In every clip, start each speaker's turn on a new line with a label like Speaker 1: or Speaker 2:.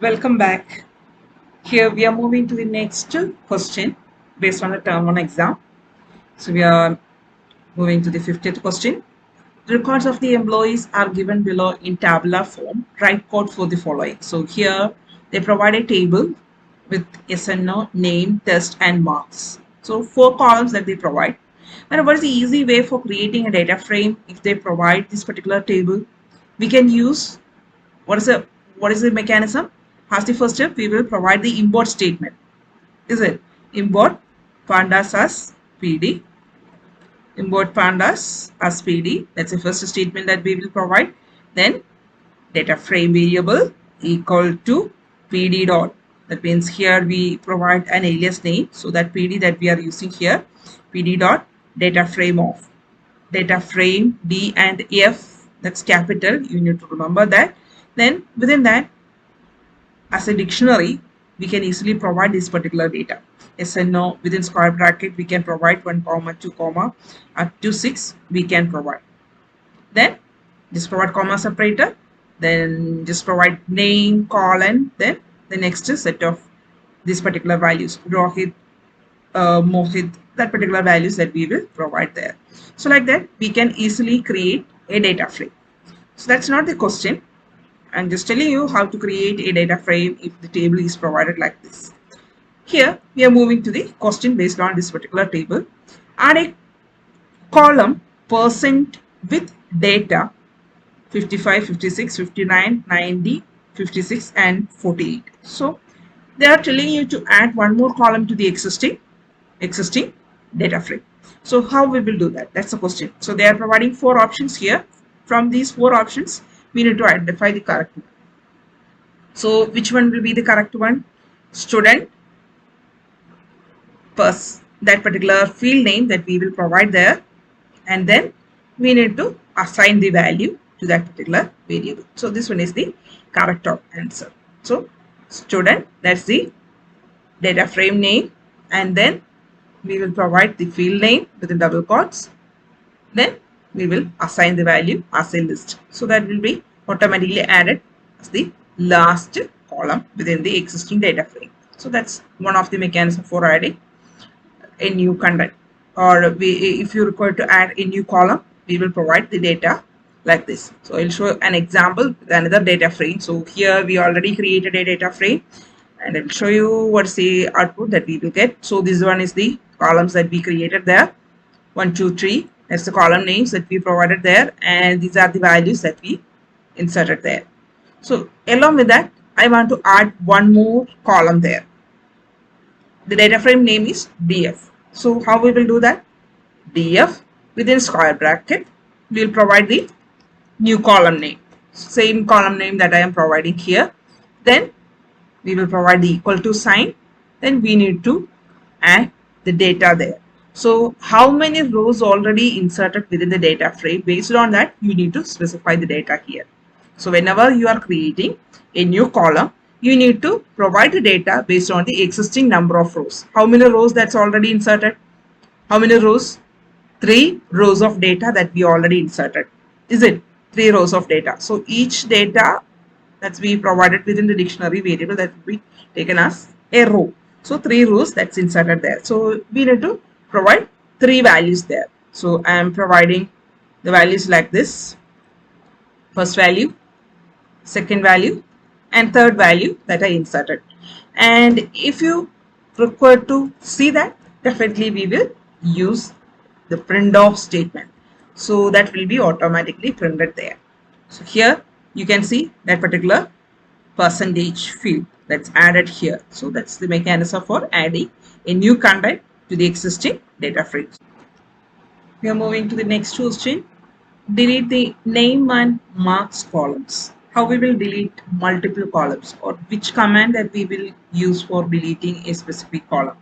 Speaker 1: Welcome back. Here we are moving to the next question based on the term 1 exam. So we are moving to the 50th question. The records of the employees are given below in tabular form. Write code for the following. So here they provide a table with yes and no, name, test and marks. So 4 columns that they provide. And what is the easy way for creating a data frame if they provide this particular table? We can use what is the mechanism? As the first step, we will provide the import statement. Is it import pandas as PD? Import pandas as PD. That's the first statement that we will provide. Then data frame variable equal to PD dot. That means here we provide an alias name. So that PD that we are using here, PD dot data frame of. Data frame D and F, that's capital. You need to remember that. Then within that, as a dictionary, we can easily provide this particular data. Yes and no, within square bracket, we can provide 1 comma 2 comma up to 6 we can provide. Then just provide comma separator, then just provide name, colon, then the next set of these particular values, Rohit, Mohit, that particular values that we will provide there. So like that, we can easily create a data frame. So that's not the question. I'm just telling you how to create a data frame if the table is provided like this. Here we are moving to the question based on this particular table. Add a column percent with data 55, 56, 59, 90, 56 and 48. So they are telling you to add one more column to the existing data frame. So how we will do that? That's the question. So they are providing 4 options here. From these 4 options, we need to identify the correct one. So which one will be the correct one? Student, that particular field name that we will provide there, and then we need to assign the value to that particular variable. So this one is the correct answer. So student, that's the data frame name, and then we will provide the field name within double quotes. Then we will assign the value as a list. So that will be automatically added as the last column within the existing data frame. So that's one of the mechanisms for adding a new content. Or if you require to add a new column, we will provide the data like this. So I'll show an example with another data frame. So here we already created a data frame, and I'll show you what's the output that we will get. So this one is the columns that we created there. 1, 2, 3. That's the column names that we provided there, and these are the values that we inserted there. So along with that, I want to add one more column there. The data frame name is DF. So how we will do that? DF within square bracket, we will provide the new column name. Same column name that I am providing here. Then we will provide the equal to sign. Then we need to add the data there. So how many rows already inserted within the data frame? Based on that, you need to specify the data here. So whenever you are creating a new column, you need to provide the data based on the existing number of rows. How many rows that's already inserted? How many rows? 3 rows of data that we already inserted. Is it 3 rows of data? So each data that's be provided within the dictionary variable that will be taken as a row. So 3 rows that's inserted there. So we need to provide 3 values there. So I am providing the values like this. First value, second value, and third value that I inserted. And if you require to see that, definitely we will use the print off statement. So that will be automatically printed there. So here you can see that particular percentage field that's added here. So that's the mechanism for adding a new content to the existing data frame. We are moving to the next question. Delete the name and marks columns. How we will delete multiple columns, or which command that we will use for deleting a specific column,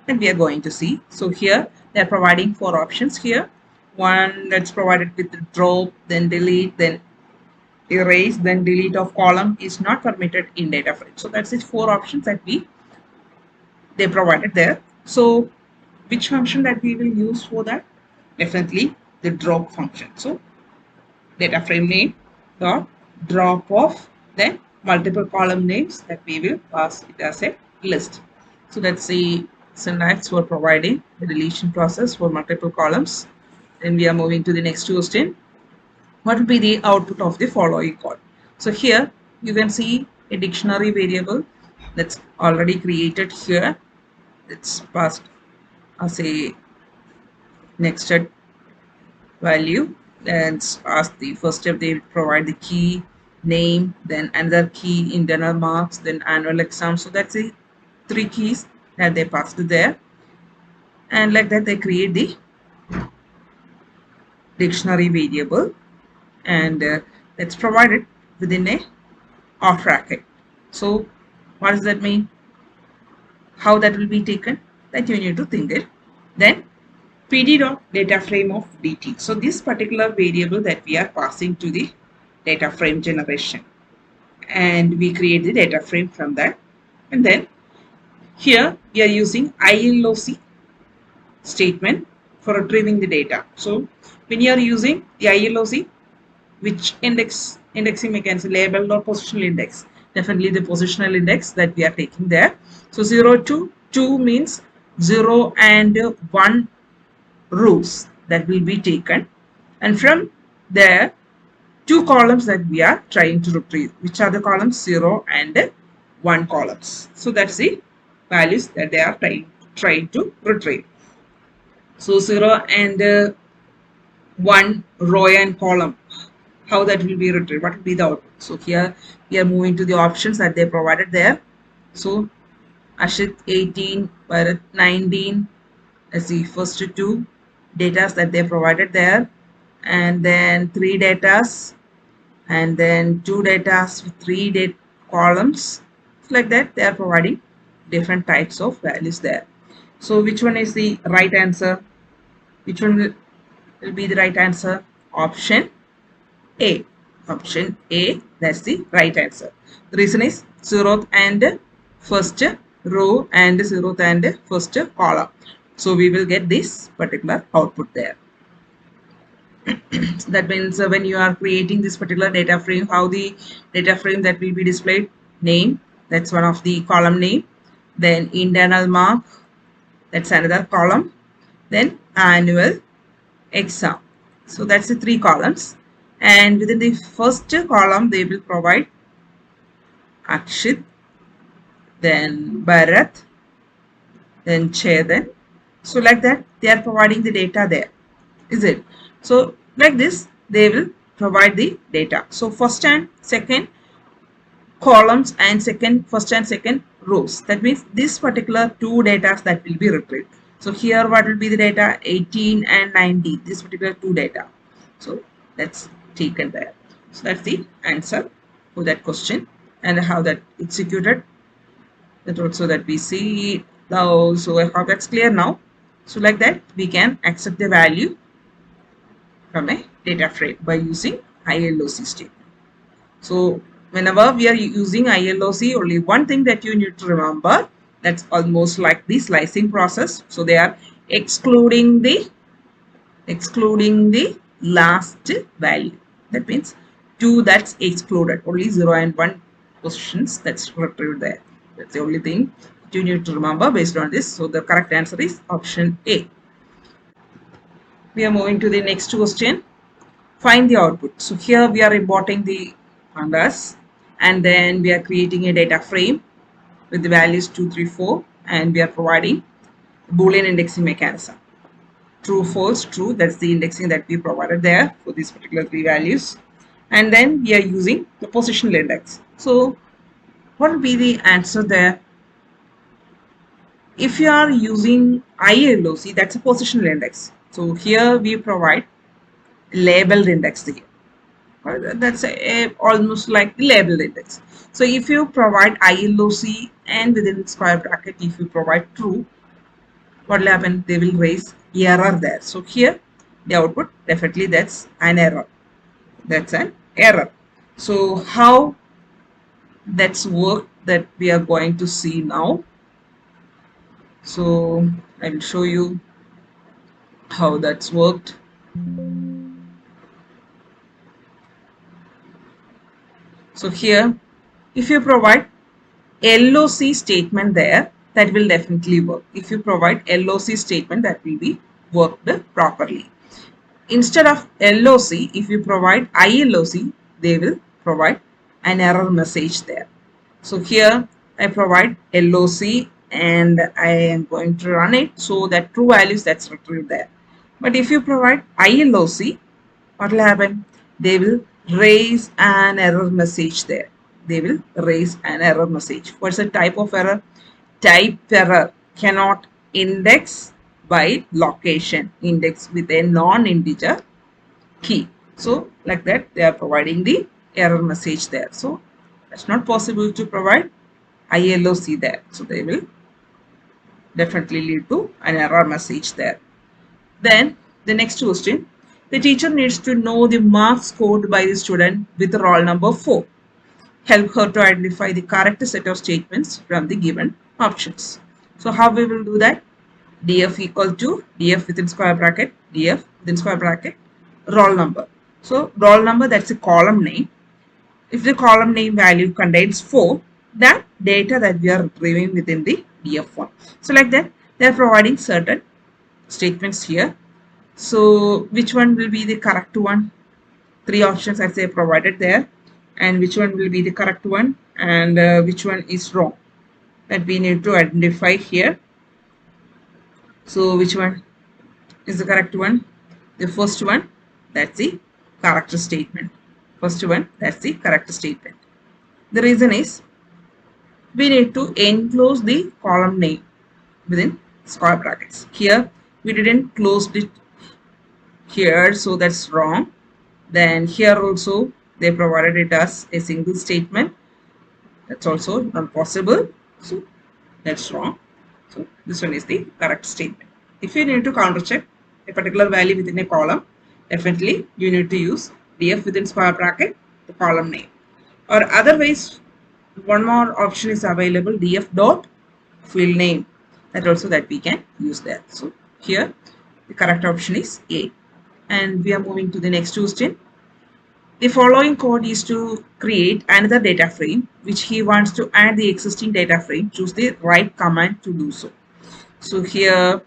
Speaker 1: and we are going to see. So here they are providing 4 options here. One that's provided with drop, then delete, then erase, then delete of column is not permitted in data frame. So that's the 4 options that they provided there. So which function that we will use for that? Definitely the drop function. So data frame name dot drop off, then multiple column names that we will pass it as a list. So that's the syntax for providing the deletion process for multiple columns. Then we are moving to the next question. What will be the output of the following code? So here you can see a dictionary variable that's already created here. It's passed as a nested value. Then ask the first step, they provide the key name, then another key, internal marks, then annual exam. So that's the three keys that they passed there, and like that they create the dictionary variable, and that's provided within a off bracket. So what does that mean? How that will be taken, that you need to think it. Then pd dot data frame of dt. So this particular variable that we are passing to the data frame generation, and we create the data frame from that. And then here we are using ILOC statement for retrieving the data. So when you are using the ILOC, which indexing mechanism, label or positional index, definitely the positional index that we are taking there. So 0 to 2 means 0 and 1 rows that will be taken, and from there two columns that we are trying to retrieve, which are the columns 0 and 1 columns. So that's the values that they are trying to retrieve. So 0 and 1 row and column, how that will be retrieved, what will be the output. So here we are moving to the options that they provided there. So Ashit 18, Bharat 19, as the first two datas that they provided there, and then three datas, and then two datas with three date columns. Like that they are providing different types of values there. So which one is the right answer? Which one will be the right answer? Option A. Option A, that's the right answer. The reason is 0th and first row and 0th and first column. So we will get this particular output there. That means when you are creating this particular data frame, how the data frame that will be displayed: name, that's one of the column name, then internal mark, that's another column, then annual exam. So that's the three columns, and within the first column they will provide Akshit, then Bharat, then Chetan. So like that they are providing the data there, is it? So like this they will provide the data. So first and second columns and first and second rows, that means this particular two data that will be retrieved. So here what will be the data? 18 and 19, this particular two data. So that's taken there. So that's the answer for that question, and how that executed, that also that we see now. So I hope that's clear now. So like that we can accept the value from a data frame by using ILOC statement. So whenever we are using ILOC, only one thing that you need to remember, that's almost like the slicing process. So they are excluding the last value. That means 2 that's excluded, only 0 and 1 positions that's retrieved there. That's the only thing you need to remember based on this. So the correct answer is option A. We are moving to the next question. Find the output. So here we are importing the pandas, and then we are creating a data frame with the values 2, 3, 4, and we are providing Boolean indexing mechanism. True, false, true, that's the indexing that we provided there for these particular three values. And then we are using the positional index. So what will be the answer there? If you are using ILOC, that's a positional index. So here we provide labeled index here. That's almost like the labeled index. So if you provide ILOC and within square bracket, if you provide true, what will happen? They will raise error there. So here the output, definitely that's an error. That's an error. So how that's worked, that we are going to see now. So I will show you how that's worked. So here If you provide LOC statement there, that will definitely work. If you provide LOC statement, that will be worked properly. Instead of LOC, if you provide ILOC, they will provide an error message there. So here I provide LOC and I am going to run it, so that true values that's retrieved there. But if you provide ILOC, what will happen? They will raise an error message there. They will raise an error message. What's the type of error? Type error, cannot index by location, index with a non-integer key. So like that they are providing the error message there. So it's not possible to provide ILOC there. So they will definitely lead to an error message there. Then the next question, the teacher needs to know the marks scored by the student with roll number 4. Help her to identify the correct set of statements from the given options. So how we will do that? DF equal to DF within square bracket, DF within square bracket, roll number. So roll number, that's a column name. If the column name value contains 4, that data that we are retrieving within the DF1. So like that, they are providing certain statements here. So which one will be the correct one? 3 options as they provided there, and which one will be the correct one, and which one is wrong, that we need to identify here. So which one is the correct one? The first one, that's the correct statement. First one, that's the correct statement. The reason is we need to enclose the column name within square brackets. Here we didn't close it here, so that's wrong. Then here also they provided it as a single statement, that's also not possible, so that's wrong. So this one is the correct statement. If you need to counter check a particular value within a column, definitely you need to use DF within square bracket the column name, or otherwise one more option is available, DF dot field name, that also that we can use there. So here the correct option is A. And we are moving to the next question. The following code is to create another data frame which he wants to add the existing data frame. Choose the right command to do so. So here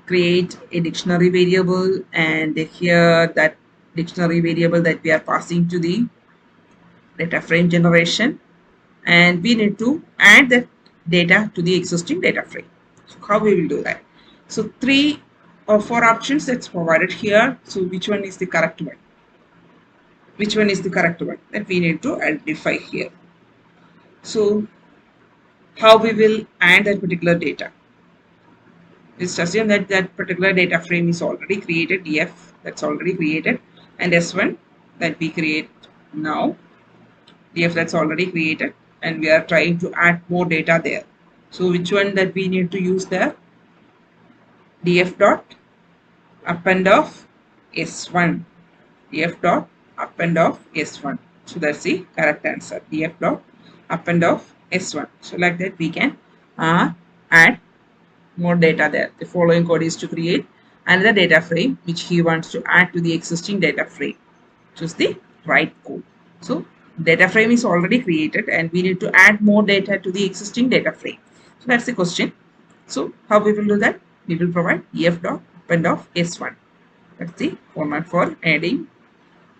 Speaker 1: create a dictionary variable, and here that dictionary variable that we are passing to the data frame generation, and we need to add that data to the existing data frame. So how we will do that? So 3 or 4 options that's provided here. So which one is the correct one? Which one is the correct one that we need to identify here? So how we will add that particular data? Let's assume that that particular data frame is already created, DF that's already created, and S1 that we create now, DF that's already created, and we are trying to add more data there. So which one that we need to use there? DF dot append of S1, DF dot append of S1. So that's the correct answer, DF dot append of S1. So like that we can add more data there. The following code is to create another data frame which he wants to add to the existing data frame. Choose the right code. So data frame is already created and we need to add more data to the existing data frame. So that's the question. So how we will do that? We will provide df dot append of S1. That's the format for adding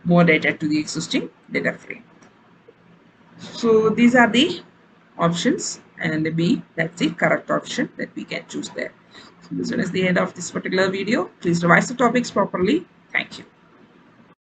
Speaker 1: more data to the existing data frame. So these are the options, and B, that's the correct option that we can choose there. So this one is the end of this particular video. Please revise the topics properly. Thank you.